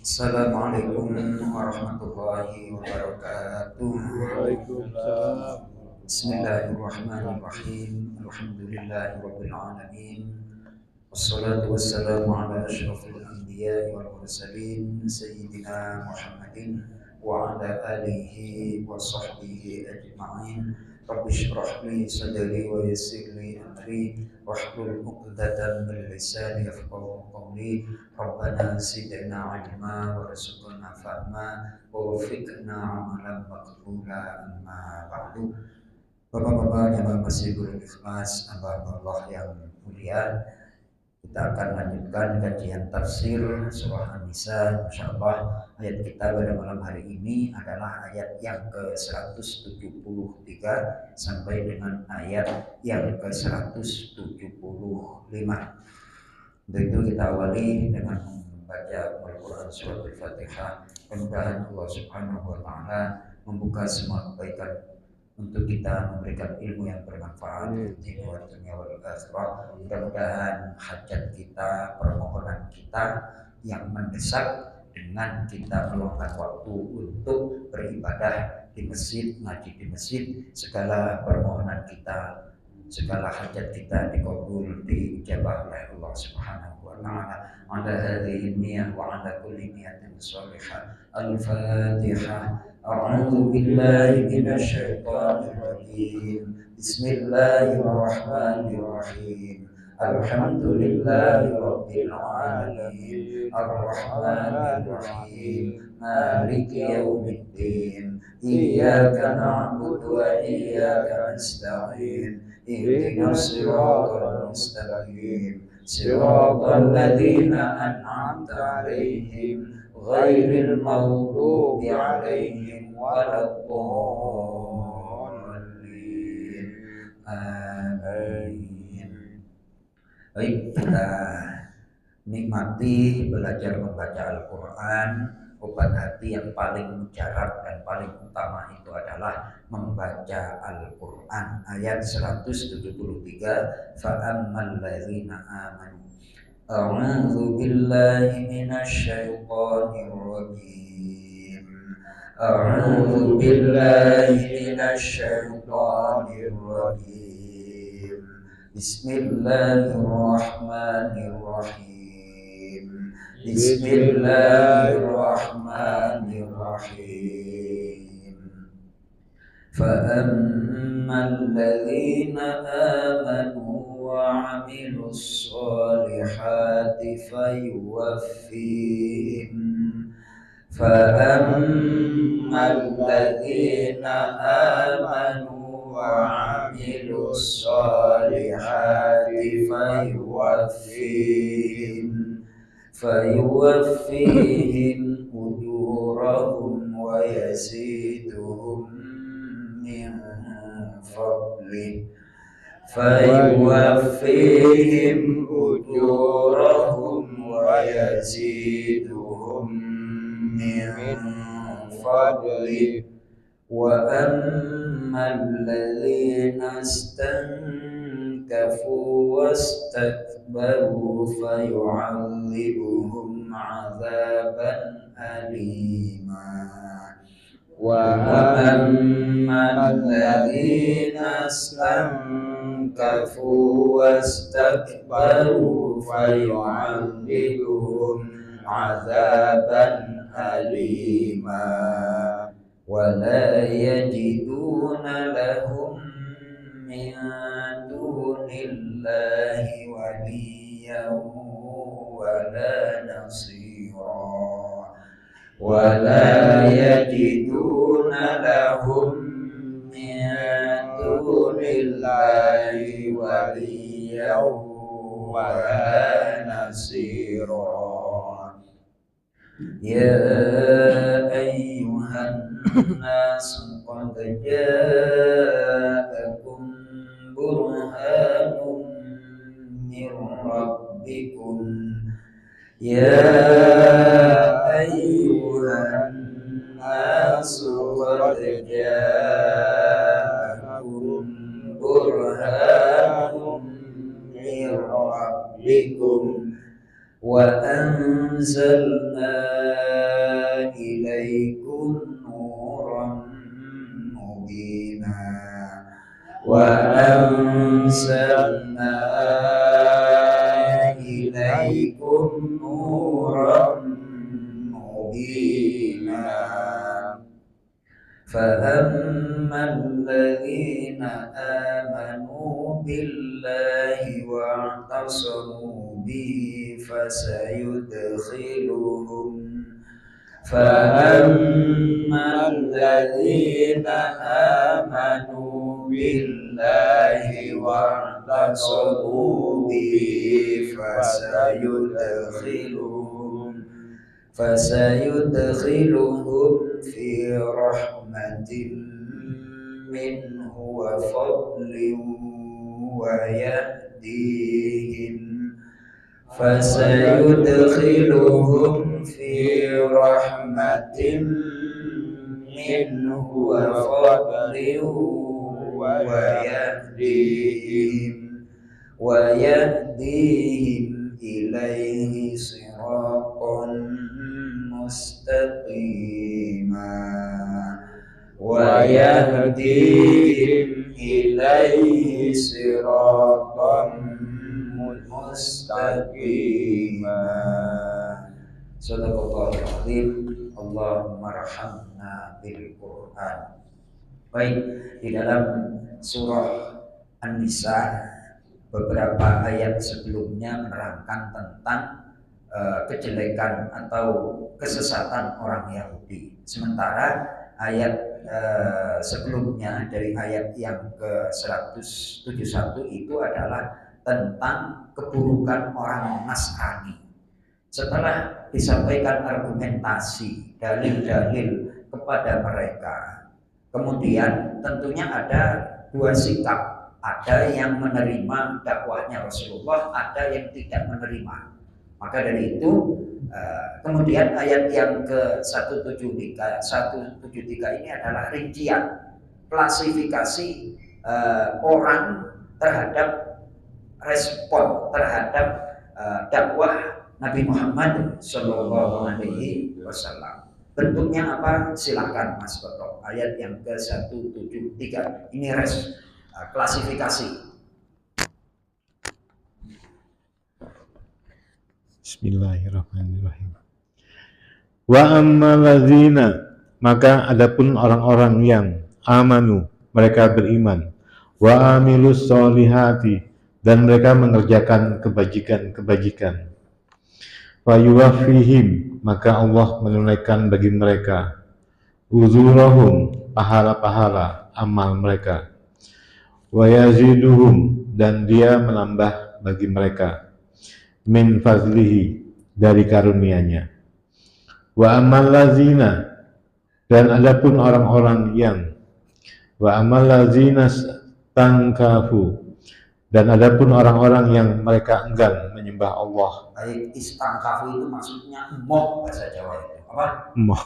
Assalamualaikum warahmatullahi wabarakatuh. Waalaikumsalam. Bismillahirrahmanirrahim. Alhamdulillahirabbil alamin. Wassalatu wassalamu ala asyrafil anbiya'i wal mursalin sayyidina Muhammadin wa ala alihi wa sahbihi ajma'in. Rabbi shrah li sadri wa yassir li amri wahlul 'uqdatam min lisani yafqahu qawli. Rabbana zidna 'ilma warzuqna fahma wa waffiqna 'amalan maqbula amma ba'du. Bapak-bapak jamaah Masjidul Ikhlas, hamba Allah yang mulia, kita akan lanjutkan kajian tafsir surah An-Nisa. Insyaallah ayat kita pada malam hari ini adalah ayat yang ke-173 sampai dengan ayat yang ke-175. Untuk itu kita awali dengan membaca Al-Quran surat Al-Fatihah. Mudah-mudahan Allah Subhanahu wa Ta'ala membuka semua kebaikan untuk kita, memberikan ilmu yang bermanfaat di dunia wal akhirah. Mudah-mudahan hajat kita, permohonan kita yang mendesak dengan kita meluangkan waktu untuk beribadah di masjid, ngaji di masjid, segala permohonan kita, segala hajat kita dikabul, diijabah oleh Allah Subhanahu wa Ta'ala. Ala hadhihi niyyah wa ala kulli niyatin shalihah. Al-Fatihah. A'udzu billahi minasy syaithanir rajim. Bismillahirrahmanirrahim. Alhamdulillahi rabbil alamin. Arrahmanir rahim. Maliki yaumiddin. Iyyaka na'budu wa iyyaka nasta'in. Ihdinas siratal mustaqim. Siratal ladzina an'amta 'alaihim ghairil maghdubi 'alaihim waladdallin. Amin. Baik, kita nikmati belajar membaca Al-Quran. Obat hati yang paling mujarab dan paling utama itu adalah membaca Al-Quran. Ayat 173, fa'ammal ladzina amanu. A'udzu billahi minasy syaithanir rajim. A'udzu billahi minasy syaithanir rajim. Bismillahirrahmanirrahim. Bismillahirrahmanirrahim. Fa'ammal ladzina amanu wa 'amilus sholihati fayuwaffihim wa 'amilus sholihati fayuwaffihim ujurahum wa yaziduhum min fadlih. Fayuwaffihim ujurahum wa yaziduhum min fadlih. Wa ammal ladzina istankafu wastakbaru fayu'adzibuhum 'adzaban alima. Wa ammal ladzina istankafu wastakbaru fayu'adzibuhum 'adzaban alima. Wala yajiduna lahum min dunillahi waliyyan wala nasira. Wala yajiduna lahum min dunillahi waliyyan wala nasira. Ya ayyuhan nas qad ja'akum burhanun min rabbikum. Ya ayyuhan nas qad ja'akum burhanun rabbikum wa anzalna وأنزلنا إليكم نورا مبينا فأما الذين آمنوا بالله واعتصموا به فأما الذين آمنوا بالله واعتصموا به فسيدخلهم في رحمة منه وفضل ويهديهم فسيدخلهم في رحمة منه وفضل ويهديهم إليه صراطا مستقيما Sadaqallahul azim. Allahumma arhamna bil Qur'an. Baik, di dalam surah An-Nisa beberapa ayat sebelumnya menerangkan tentang kejelekan atau kesesatan orang Yahudi. Sementara ayat sebelumnya dari ayat yang ke-171 itu adalah tentang keburukan orang Nasrani. Setelah disampaikan argumentasi, dalil-dalil kepada mereka, kemudian tentunya ada dua sikap. Ada yang menerima dakwahnya Rasulullah, ada yang tidak menerima. Maka dari itu kemudian ayat yang ke-173 ini adalah rincian klasifikasi orang terhadap respon terhadap dakwah Nabi Muhammad Shallallahu Alaihi Wasallam. Bentuknya apa? Silakan Mas Toto. Ayat yang ke-173 ini klasifikasi. Bismillahirrahmanirrahim. Wa ammaladzina, maka adapun orang-orang yang amanu, mereka beriman, wa amilus solihati, dan mereka mengerjakan kebajikan-kebajikan. Fa yuwaffihim, maka Allah menunaikan bagi mereka uzurahum, pahala-pahala amal mereka. Wa yaziduhum, dan dia menambah bagi mereka min fazlihi, dari karunia-Nya. Wa amal lazina, dan adapun orang-orang yang wa amal lazina tangkafu, dan adapun orang-orang yang mereka enggan menyembah Allah. Istangkafu itu maksudnya emoh, bahasa Jawa itu apa? Emoh.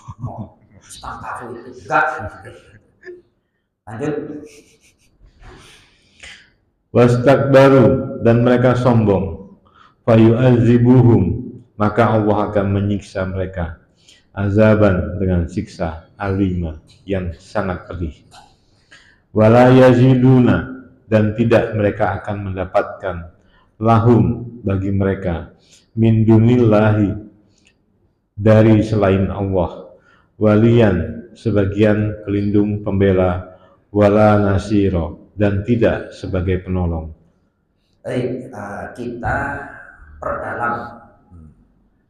Istangkafu itu enggak. Lanjut. Wastakbaru, dan mereka sombong. Fayu'adzibuhum, maka Allah akan menyiksa mereka azaban, dengan siksa alima, yang sangat pedih. Wala yaziduna, dan tidak mereka akan mendapatkan lahum, bagi mereka min dunillahi, dari selain Allah, waliyan, sebagian pelindung pembela, wala nasiro, dan tidak sebagai penolong. Baik, kita perdalam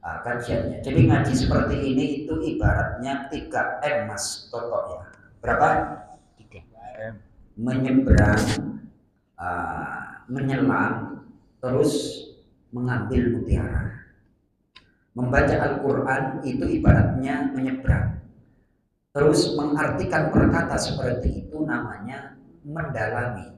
kajiannya. Jadi ngaji seperti ini itu ibaratnya 3M Mas Toto ya. Berapa? 3M. Menyeberang, menyelam, terus mengambil mutiara. Membaca Al-Quran itu ibaratnya menyeberang. Terus mengartikan perkata seperti itu namanya mendalami.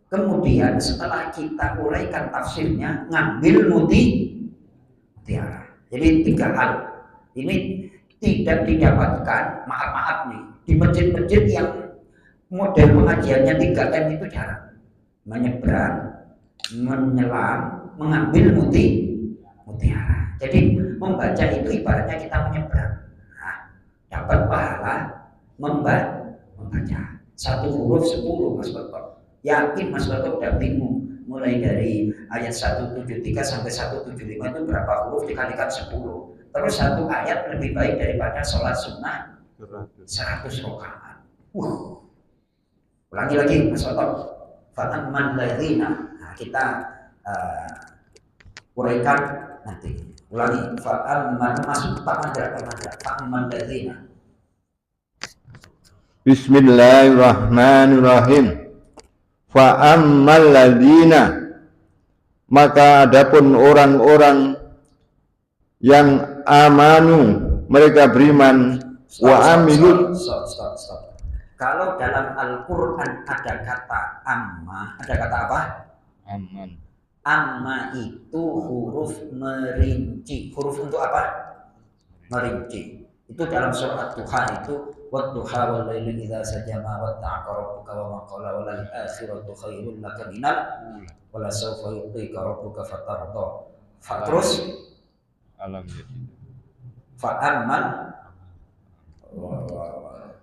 Kemudian setelah kita uraikan tafsirnya, ngambil mutiara. Jadi 3 hal. Ini tidak didapatkan, maaf nih, di masjid-masjid yang model pengajiannya 3M itu jarang. Menyeberang, menyelam, mengambil mutiara. Jadi membaca itu ibaratnya kita menyeberang. Nah, dapat pahala membaca. Satu huruf 10 Mas Toto. Yakin Mas Toto udah bingung. Mulai dari ayat 173 sampai 175 itu berapa huruf dikalikan 10. Terus satu ayat lebih baik daripada sholat sunnah 100 rakaat. Ulangi lagi Mas Toto. Fa'amman ladzina. Nah, kita uraikan nanti. Ulangi. Fa'amman masuk Pak Mandra. Fa'amman ladzina. Bismillahirrahmanirrahim. Fa'ammal ladzina, maka adapun orang-orang yang amanu, mereka beriman, wa amilu. Stop. Kalau dalam Al-Quran ada kata amma, ada kata apa? Aman. Amma itu huruf merinci. Huruf untuk apa? Merinci. Itu dalam surat Duha itu wadduha wal laili idza sajama wattaqa rabbuka wa ma qala wal akhiratu khairul laka minal wala sawfa yu'tika rabbuka fatarda. Terus Alam yajid. Fa'ammal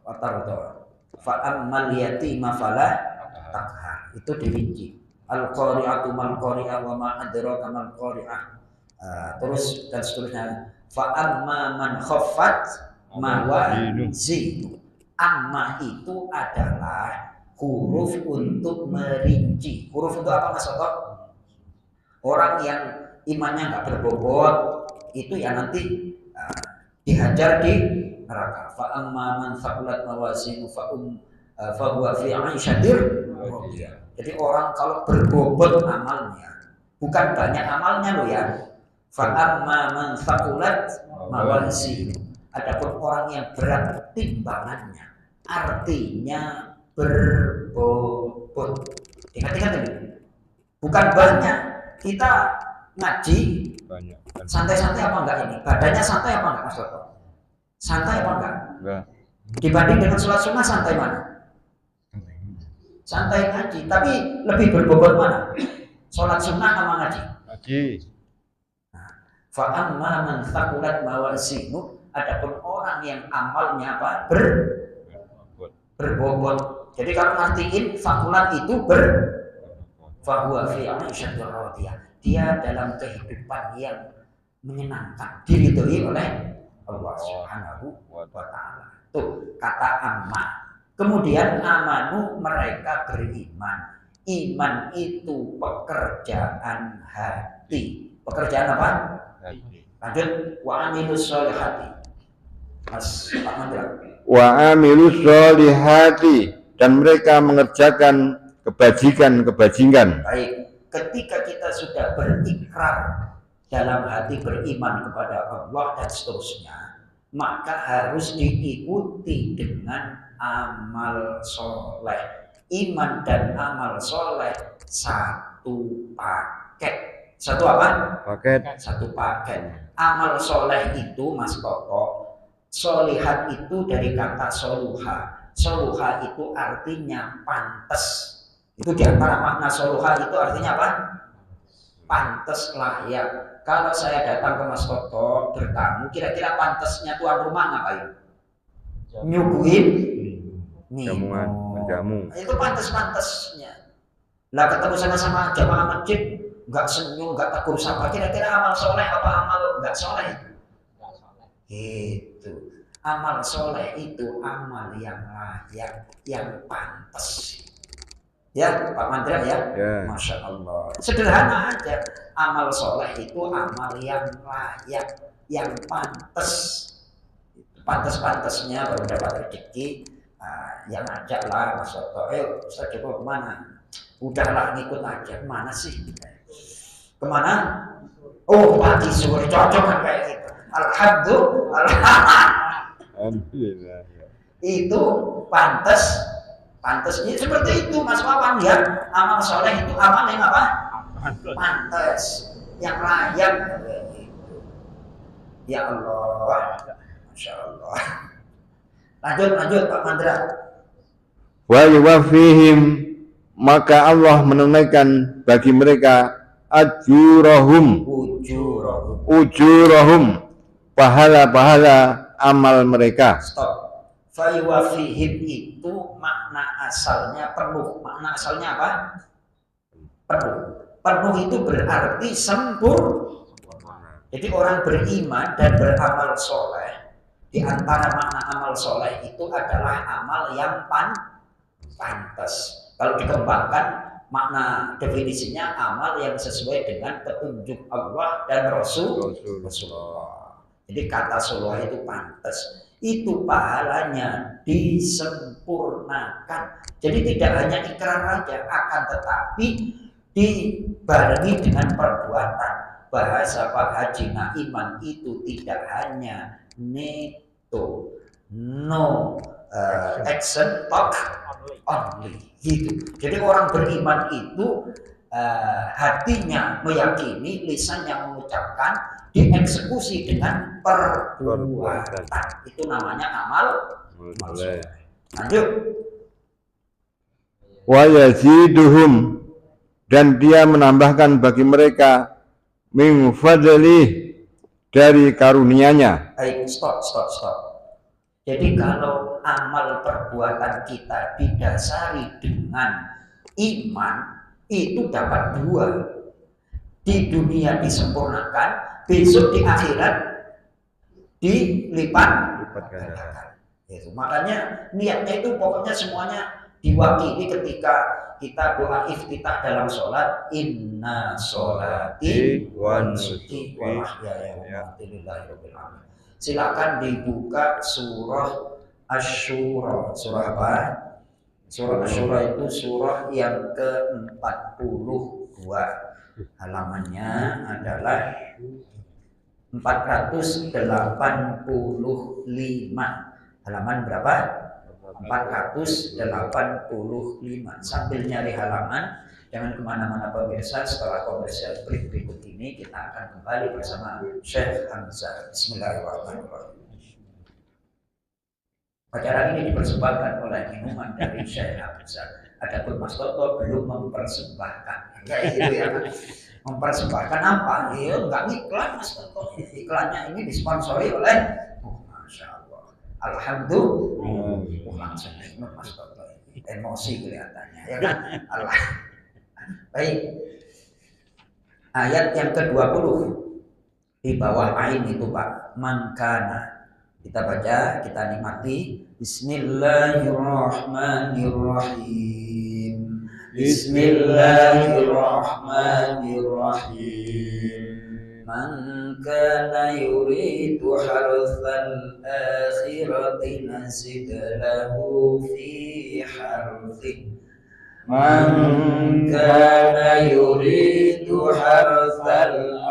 watarda. Fa'ammal yatima fala takhar. Itu dirinci. Al-qari'atu mal qari'ah wa ma adraka mal qari'ah. Terus dan seterusnya. Fa'amma man khaffat mawazinu. Amma itu adalah huruf untuk merinci. Huruf untuk apa Mas Oto? Orang yang imannya nggak berbobot itu ya nanti dihajar di neraka. Fa'amma man thaqulat mawazinu fahuwa fi 'aisyatir radiyah. Jadi orang kalau berbobot amalnya, bukan banyak amalnya loh ya. Fa'amma man thaqulat mawazinu. Adapun orang yang berat timbangannya, artinya berbobot. Ingat ini. Bukan banyak. Kita ngaji Banyak. santai-santai apa enggak ini? Badannya santai apa enggak Mas Toto? Santai apa enggak? Enggak. Dibanding dengan sholat sunnah santai mana? Santai ngaji, tapi lebih berbobot mana? Sholat sunnah sama ngaji? Ngaji. Fa'amma man thaqulat mawazinu. Adapun orang yang amalnya apa? Berbobot. Jadi kalau ngertiin thaqulat itu fahuwa fi 'aisyatir radiyah. Dia dalam kehidupan yang menyenangkan, diridhoi oleh Allah Subhanahu wa taala. Tuh kata amma. Kemudian amanu, mereka beriman. Iman itu pekerjaan hati. Pekerjaan apa? Hati. Lanjut, wa amilus sholihati. Mas Pak Mandra. Wa amilus sholihati, dan mereka mengerjakan kebajikan. Baik, ketika kita sudah berikrar dalam hati beriman kepada Allah dan seterusnya, maka harus diikuti dengan amal soleh. Iman dan amal soleh satu paket. Satu apa? Paket. Satu paket. Amal soleh itu Mas Toto, solihat itu dari kata soluha. Soluha itu artinya pantas. Itu diantara makna soluha itu artinya apa? Pantas, layak. Kalau saya datang ke Mas Toto bertamu, kira-kira pantasnya tuan rumah ngapain? Nyuguhin jamu. Itu pantas-pantasnya. Lah ketemu sama jamaah masjid, nggak senyum, nggak tegur sapa, kira-kira amal soleh apa amal nggak soleh? Itu amal soleh itu amal yang layak, yang pantas. Ya Pak Mandra ya, Masya Allah. Sederhana aja, amal soleh itu amal yang layak, yang pantas. Pantas-pantasnya baru dapat rezeki. Yang ajak lah Mas Toto, ayo Ustaz Joko kemana? Udahlah ngikut aja, kemana sih? Kemana? Oh pagi sore, cocok kan kayak gitu. Alhamdulillah. Itu pantasnya seperti itu Mas Wawan ya. Amal soleh itu amal yang apa? Pantas, yang layak. Ya Allah, Masya Allah. Lanjut Pak Mandra. Wa yuwaffihim, maka Allah menunaikan bagi mereka ujurahum, pahala-pahala amal mereka. Stop. Fayuwafihim itu makna asalnya penuh. Makna asalnya apa? Penuh. Penuh itu berarti sempurna. Jadi orang beriman dan beramal soleh, di antara makna amal soleh itu adalah amal yang pantas. Kalau dikembangkan makna definisinya amal yang sesuai dengan petunjuk Allah dan Rasulullah. Jadi kata Rasulullah itu pantas. Itu pahalanya disempurnakan. Jadi tidak hanya ikrar saja, akan tetapi dibarengi dengan perbuatan. Bahasa Pak Haji Naiman itu tidak hanya neto, no action, talk only. Gitu. Jadi orang beriman itu hatinya meyakini, lisannya mengucapkan, dieksekusi dengan perbuatan. Itu namanya amal soleh. Lanjut. Wa yaziduhum, dan dia menambahkan bagi mereka min fadlih, dari karunia-Nya. Stop. Jadi kalau amal perbuatan kita didasari dengan iman, itu dapat dua. Di dunia disempurnakan, besok di akhirat dilipat gandakan. Makanya niatnya itu pokoknya semuanya diwakili ketika kita doa iftitah dalam sholat, inna sholati wa nusuki wa mahyaya wa mamati lillahi rabbil alamin. Silakan dibuka surah Asy-Syura. Surah apa? Surah Asy-Syura itu surah yang ke-42. Halamannya adalah 485. Halaman berapa? 485. Sambil nyari halaman, jangan kemana-mana pemirsa. Setelah komersial break berikut ini, kita akan kembali bersama Syekh Hamzah. Bismillahirrahmanirrahim. Acara ini dipersembahkan oleh minuman dari Syekh Hamzah. Adapun Mas Toto belum mempersembahkan. Kayak gitu ya. Mempersembahkan apa? Ya enggak iklan Mas Toto. Iklannya ini disponsori oleh Masya Allah. Alhamdulillah. Langsung ikut Mas Toto. Emosi kelihatannya. Ya kan? Allah. Baik. Ayat yang ke-20 di bawah ain itu Pak. Mangkana. Kita baca, kita nikmati. Bismillahirrahmanirrahim. Bismillahirrahmanirrahim. Man kana yuridu harthal akhirati nazid lahu fi harthih. Man kana yuridu harthal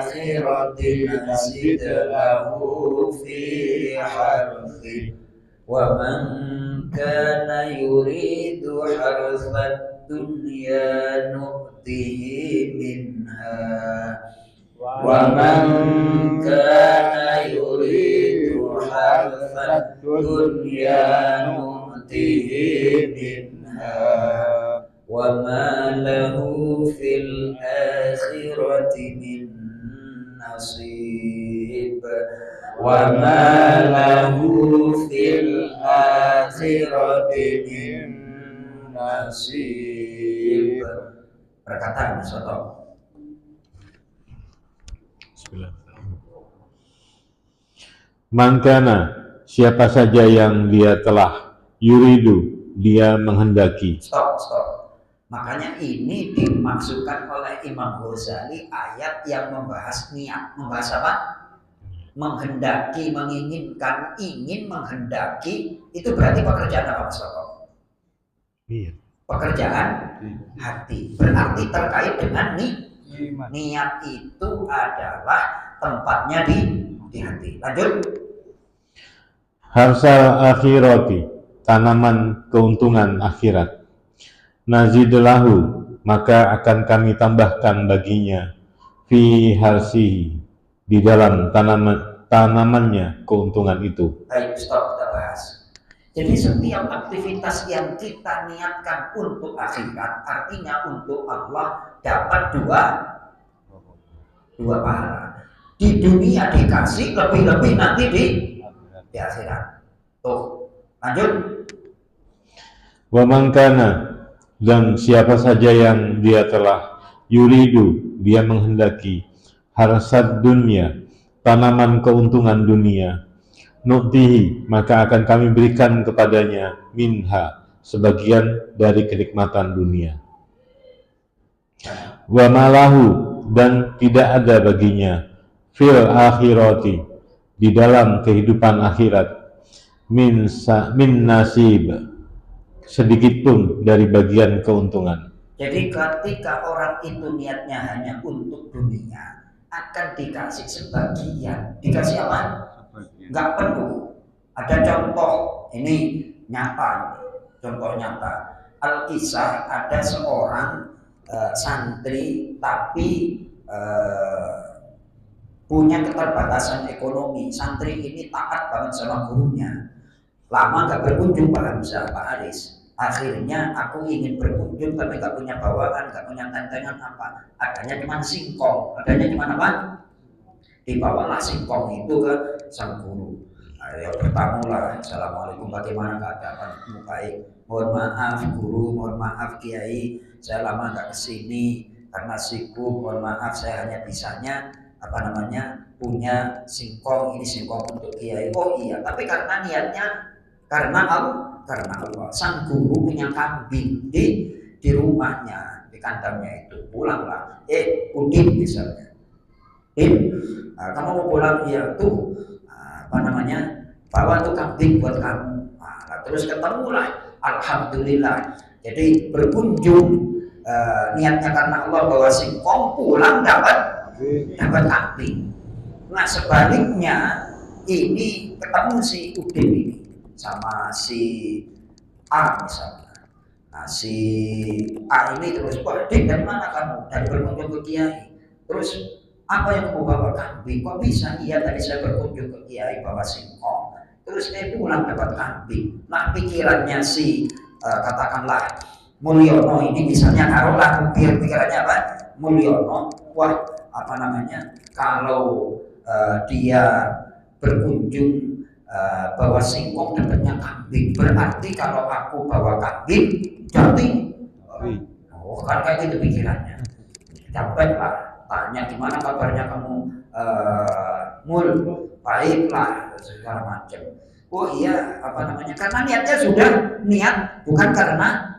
akhirati nazid lahu fi harthih. Wa man kana yuridu harthad dunya nu'tihi minha. Wa man kana yuridu harthad dunya nu'tihi minha. Wa ma lahu fil akhirati min nasib. Wa ma lahu fil akhirati min nasib. Perkataan Soto. Mangkana, siapa saja yang dia telah yuridu, dia menghendaki. Stop. Makanya ini dimaksudkan oleh Imam Ghazali ayat yang membahas niat. Membahas apa? Menghendaki, menginginkan, ingin menghendaki. Itu berarti pekerjaan apa Mas Toto? Iya. Pekerjaan hati. Berarti terkait dengan niat itu adalah tempatnya di hati. Lanjut. Harsal akhirati, tanaman keuntungan akhirat. Nazidlahu, maka akan kami tambahkan baginya fi harsihi, di dalam tanamannya keuntungan itu. Baik, stop, kita bahas. Jadi setiap aktivitas yang kita niatkan untuk akhirat, artinya untuk Allah, dapat dua pahala. Di dunia dikasih, lebih-lebih nanti di akhirat. Tuh, Lanjut. Wa man kana, dan siapa saja yang dia telah yuridu, dia menghendaki harsad dunia, tanaman keuntungan dunia, nu'tihi, maka akan kami berikan kepadanya minha, sebagian dari kenikmatan dunia. Wa malahu, dan tidak ada baginya fil akhirati, di dalam kehidupan akhirat, min nasib, sedikit pun dari bagian keuntungan. Jadi ketika orang itu niatnya hanya untuk dunia, akan dikasih sebagian. Dikasih apa? Nggak penuh. Ada contoh, ini nyata, contoh nyata. Al-Kisah, ada seorang santri tapi punya keterbatasan ekonomi. Santri ini taat banget sama gurunya. Lama nggak berkunjung Pak Hamzah, Pak Aris. Akhirnya aku ingin berkunjung tapi nggak punya bawaan, nggak punya tentengan apa. Adanya cuma singkong. Adanya cuma apa? Dibawalah singkong itu ke sang guru. Ya bertamu lah, assalamualaikum, bagaimana keadaanmu? Baik. Mohon maaf guru, mohon maaf kiai, saya lama nggak kesini karena sibuk. Mohon maaf, saya hanya bisanya punya singkong, ini singkong untuk kiai. Oh iya, tapi karena niatnya karena Allah. Sang guru punya kambing di rumahnya, di kandangnya itu. Pulanglah, Udin misalnya, kamu mau pulang? Iya tuh, bawa tuh kambing buat kamu. Terus ketemulah, alhamdulillah. Jadi berkunjung niatnya karena Allah, bawa singkong, pulang dapat kambing. Nah sebaliknya ini ketemu si Udin ini sama si A misalnya. Nah si A ini terus, Udin dari mana kamu? Dari berkunjung ke kiai. Terus apa yang kamu bawa? Kambing. Kok bisa? Iya tadi saya berkunjung ke kiai bawa singkong. Terus saya pulang dapat kambing. Nah pikirannya si katakanlah Mulyono ini misalnya, taruhlah pikirannya apa? Mulyono, wah kalau dia berkunjung bawa singkong dapatnya kambing, berarti kalau aku bawa kambing jadi kan kayak gitu pikirannya. Dapatlah, tanya gimana kabarnya kamu, Mul, baiklah segala macam. Oh iya, karena niatnya sudah niat, bukan karena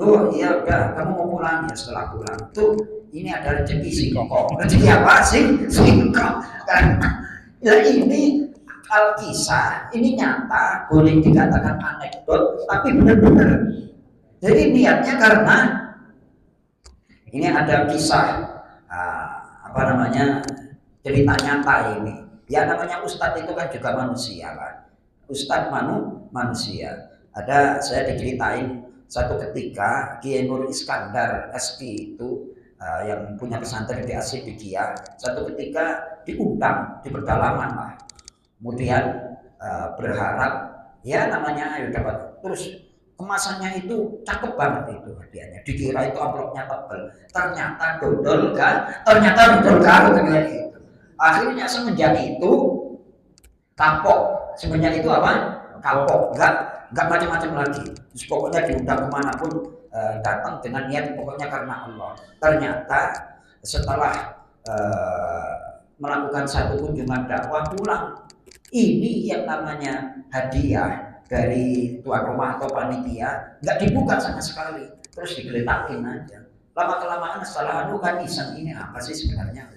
oh iya udah kamu mau pulang ya, setelah pulang tuh ini ada rezeki singkong. Rezeki apa sih? Singkong. Karena ya ini Al-Kisah, ini nyata, boleh dikatakan anekdot, tapi benar-benar. Jadi niatnya karena ini ada kisah, cerita nyata ini. Ya namanya Ustadz itu kan juga manusia kan. Ustadz manusia. Saya diceritain satu ketika Kiai Nur Iskandar SK itu yang punya pesantren di Asidikia, satu ketika diundang di pedalaman lah. Kemudian berharap ya namanya ayo dapat, terus kemasannya itu cakep banget itu hadiahnya, dikira itu amplopnya tebal, ternyata dodol garut kayak gitu. Akhirnya semenjak itu kapok, semenjak itu apa? Kapok, nggak macam-macam lagi. Terus pokoknya diundang kemanapun datang dengan niat pokoknya karena Allah. Ternyata setelah melakukan satu kunjungan dakwah pulang, ini yang namanya hadiah dari tuan rumah atau panitia nggak dibuka sama sekali, terus digeletakin aja. Lama-kelamaan setelah kan iseng, ini apa sih sebenarnya?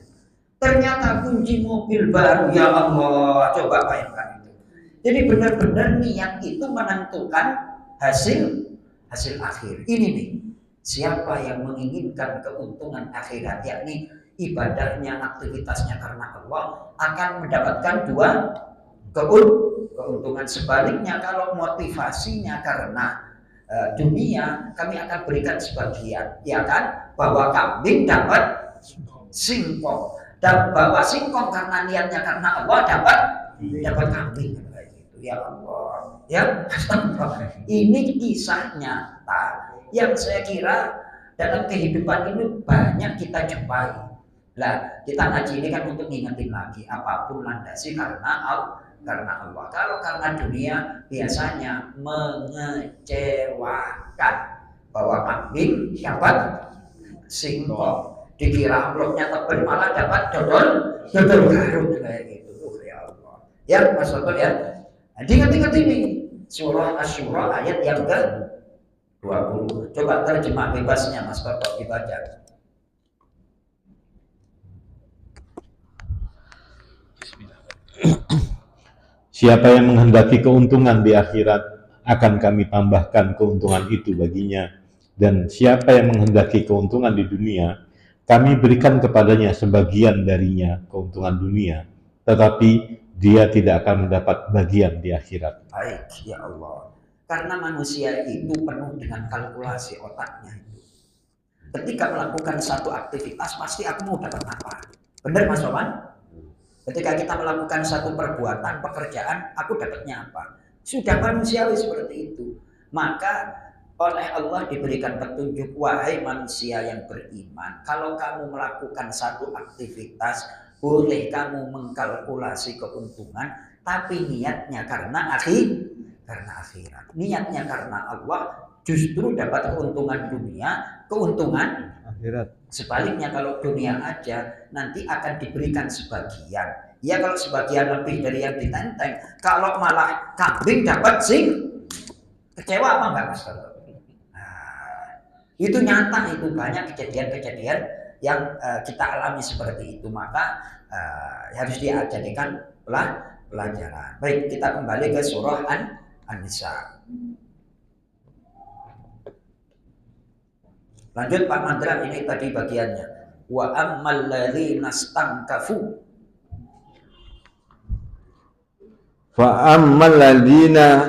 Ternyata kunci mobil baru, ya Allah, coba bayangkan itu. Jadi benar-benar niat itu menentukan hasil akhir. Ini nih, siapa yang menginginkan keuntungan akhirat, yakni ibadahnya, aktivitasnya karena Allah, akan mendapatkan dua keuntungan. Sebaliknya kalau motivasinya karena dunia, kami akan berikan sebagian, ya kan? Bawa kambing dapat singkong, dan bawa singkong karena niatnya karena Allah dapat kambing kayak gitu. Ya Allah, ya ini kisah nyata yang saya kira dalam kehidupan ini banyak kita jumpai. Lah kita ngaji ini kan untuk ngingetin lagi, apapun landasi karena karena Allah. Kalau karena dunia biasanya mengecewakan. Bahwa kambing dapat singkong, dikira amplopnya tebal malah dapat dodol garut kayak gitu. Ya Allah. Ya Mas Toto ya. Nah, ingat ini surah Asy-Syura ayat yang ke-20. Coba terjemah bebasnya Mas Toto dibaca. Siapa yang menghendaki keuntungan di akhirat, akan kami tambahkan keuntungan itu baginya. Dan siapa yang menghendaki keuntungan di dunia, kami berikan kepadanya sebagian darinya keuntungan dunia. Tetapi dia tidak akan mendapat bagian di akhirat. Baik, ya Allah. Karena manusia itu penuh dengan kalkulasi otaknya itu. Ketika melakukan satu aktivitas, pasti aku mau dapat apa? Benar Mas Roman? Ketika kita melakukan satu perbuatan, pekerjaan, aku dapatnya apa? Sudah manusiawi seperti itu. Maka oleh Allah diberikan petunjuk, wahai manusia yang beriman, kalau kamu melakukan satu aktivitas, boleh kamu mengkalkulasi keuntungan, tapi niatnya karena akhirat. Niatnya karena Allah, justru dapat keuntungan dunia, keuntungan akhirat. Sebaliknya kalau dunia aja nanti akan diberikan sebagian. Ya kalau sebagian lebih dari yang ditenteng. Kalau malah kambing dapat kecewa apa enggak Mas? Nah, itu nyata, itu banyak kejadian-kejadian yang kita alami seperti itu. Maka harus dijadikan pelajaran. Baik, kita kembali ke surah An-Nisa. Lanjut Pak Mandra, ini tadi bagiannya. Wa ammal ladzina stankafu. Fa ammal ladzina,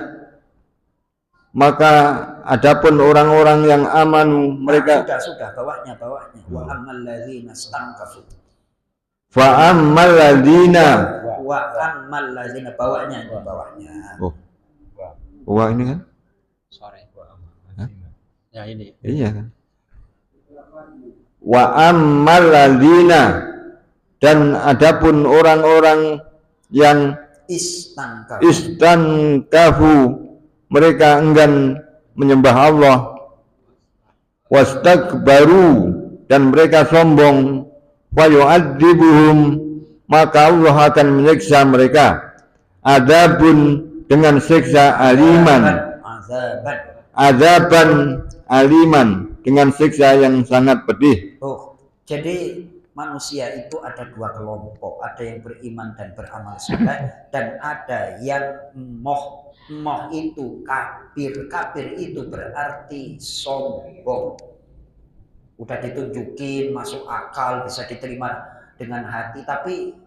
maka adapun orang-orang yang amanu, mereka sudah bawahnya. Wa ammal ladzina stankafu. Fa ammal ladzina, bawahnya. Oh. Wah ini kan? Sore. Hah? Ya ini. Iya kan? Wa ammal ladzina, dan adapun orang-orang yang istankafu, mereka enggan menyembah Allah, wastakbaru, dan mereka sombong, wa yu'adzibuhum, maka Allah akan menyiksa mereka, adabun, dengan siksa azaban aliman, dengan siksa yang sangat pedih. Jadi manusia itu ada dua kelompok, ada yang beriman dan beramal saleh, dan ada yang moh itu kafir itu berarti sombong. Udah ditunjukin masuk akal, bisa diterima dengan hati, tapi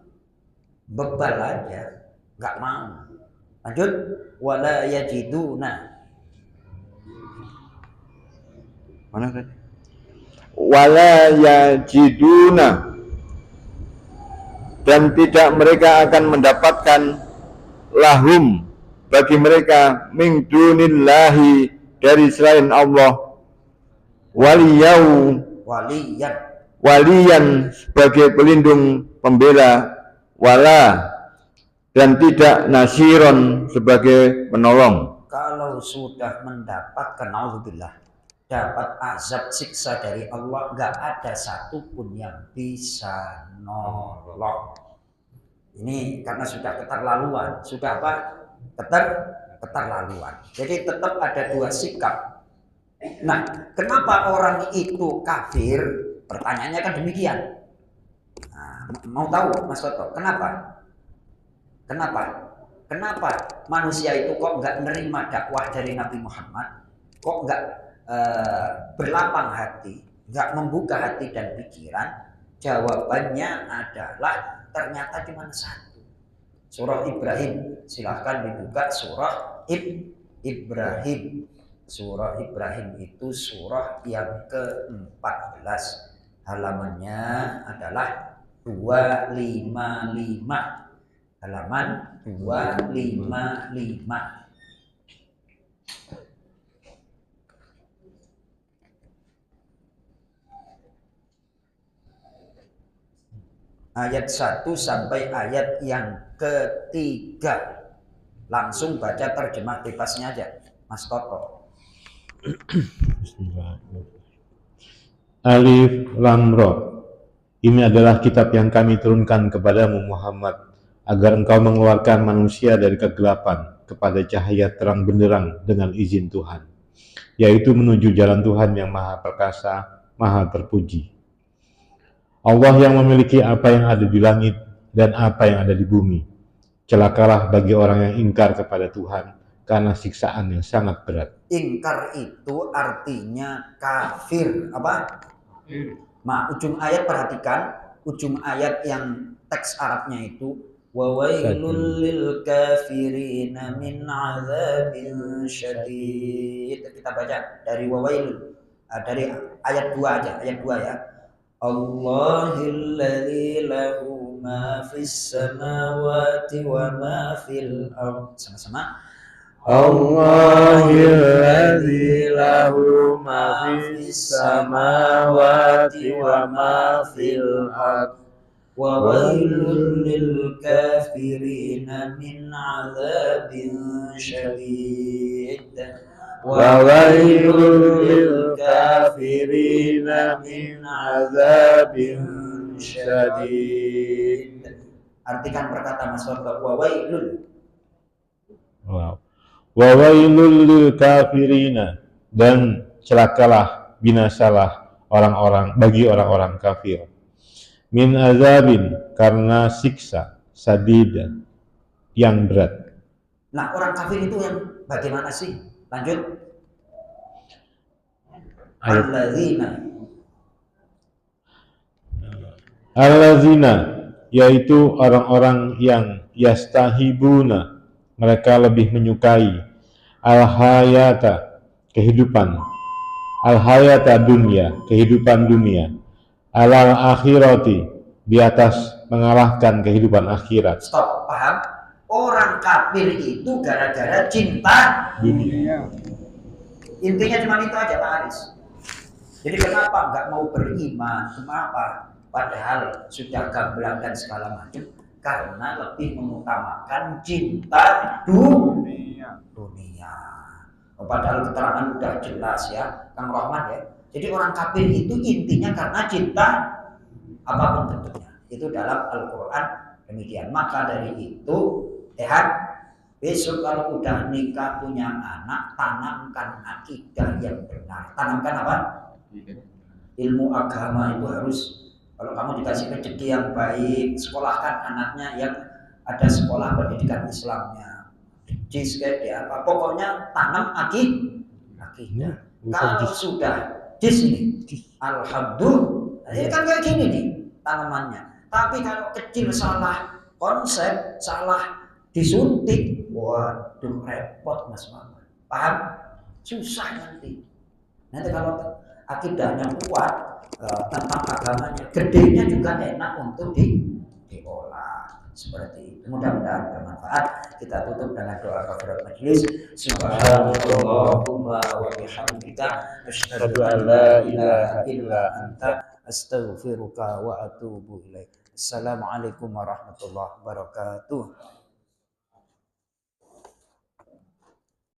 bebal aja, nggak mau. Lanjut, wala yajiduna. Mana tadi? Wala yajiduna, dan tidak mereka akan mendapatkan lahum, bagi mereka, min dunillahi, dari selain Allah, waliyan, sebagai pelindung pembela, wala, dan tidak nasiron, sebagai penolong. Kalau sudah mendapatkan naudzubillah, dapat azab siksa dari Allah, nggak ada satupun yang bisa nolong. Ini karena sudah keterlaluan, sudah apa? Keterlaluan. Jadi tetap ada dua sikap. Nah, kenapa orang itu kafir? Pertanyaannya kan demikian. Nah, mau tahu Mas Toto, kenapa? Kenapa manusia itu kok nggak nerima dakwah dari Nabi Muhammad? Kok nggak berlapang hati, nggak membuka hati dan pikiran? Jawabannya adalah ternyata cuma satu. Surah Ibrahim, silahkan dibuka surah Ibrahim. Surah Ibrahim itu surah yang ke-14. Halamannya adalah 255. Halaman 255. ayat 1 sampai ayat yang ketiga. Langsung baca terjemah bebasnya aja, Mas Toto. Alif Lam Ra. Ini adalah kitab yang kami turunkan kepadamu Muhammad, agar engkau mengeluarkan manusia dari kegelapan kepada cahaya terang benderang dengan izin Tuhan, yaitu menuju jalan Tuhan yang maha perkasa, maha terpuji. Allah yang memiliki apa yang ada di langit dan apa yang ada di bumi. Celakalah bagi orang yang ingkar kepada Tuhan karena siksaan yang sangat berat. Ingkar itu artinya kafir. Apa? Nah, ujung ayat perhatikan, ujung ayat yang teks Arabnya itu wawailul lil kafirina min azabin syadid. Kita baca dari wawailul, dari ayat 2 aja, ayat 2 ya. Allahilladzi lahu ma fis samawati wa ma fil ardh. Sama-sama. Allahilladzi lahu ma fis samawati wa ma fil ardh wa wailul lil kafirina min adzabin syadid. wa wailul lil kafirina min adzabin syadid. Artikan perkataan Mas Warga, wa wailul. Wow. Wa wailul lil kafirina, dan celakalah, binasalah orang-orang bagi orang-orang kafir. Min azabin, karena siksa, sadidan, yang berat. Nah, orang kafir itu yang bagaimana sih? Lanjut. Allazina, yaitu orang-orang yang yastahibuna, mereka lebih menyukai al-hayata, kehidupan, al-hayata dunia, kehidupan dunia, alal akhirati, di atas mengalahkan kehidupan akhirat. Stop, paham? Orang kafir itu gara-gara cinta Dunia. Intinya cuma itu aja, Pak Aris. Jadi kenapa nggak mau beriman? Kenapa? Padahal sudah gamblang dan segala macam, karena lebih mengutamakan cinta dunia. Padahal keterangan udah jelas ya, Kang Rahman ya. Jadi orang kafir itu intinya karena cinta apapun bentuknya. Itu dalam Al-Quran demikian. Maka dari itu, besok kalau udah nikah punya anak, tanamkan akidah yang benar. Tanamkan apa? Ilmu agama itu harus. Kalau kamu dikasih rezeki yang baik, sekolahkan anaknya yang ada sekolah pendidikan Islamnya. Jis kayak dia apa? Pokoknya tanam akidah. Kalau sudah jis ini, alhamdulillah. Ini kan kayak gini nih tanamannya. Tapi kalau kecil salah konsep, salah disuntik, waduh repot Mas Mama. Paham? Susah nanti. Nanti kalau akidahnya kuat tentang agamanya, gedenya juga enak untuk diolah. Seperti itu. Mudah-mudahan bermanfaat. Kita tutup dengan doa kafaratul majlis. Subhanallahumma wa bihamdika asyhadu an la ilaha illa anta astaghfiruka wa atubu ilaik. Assalamualaikum warahmatullahi wabarakatuh.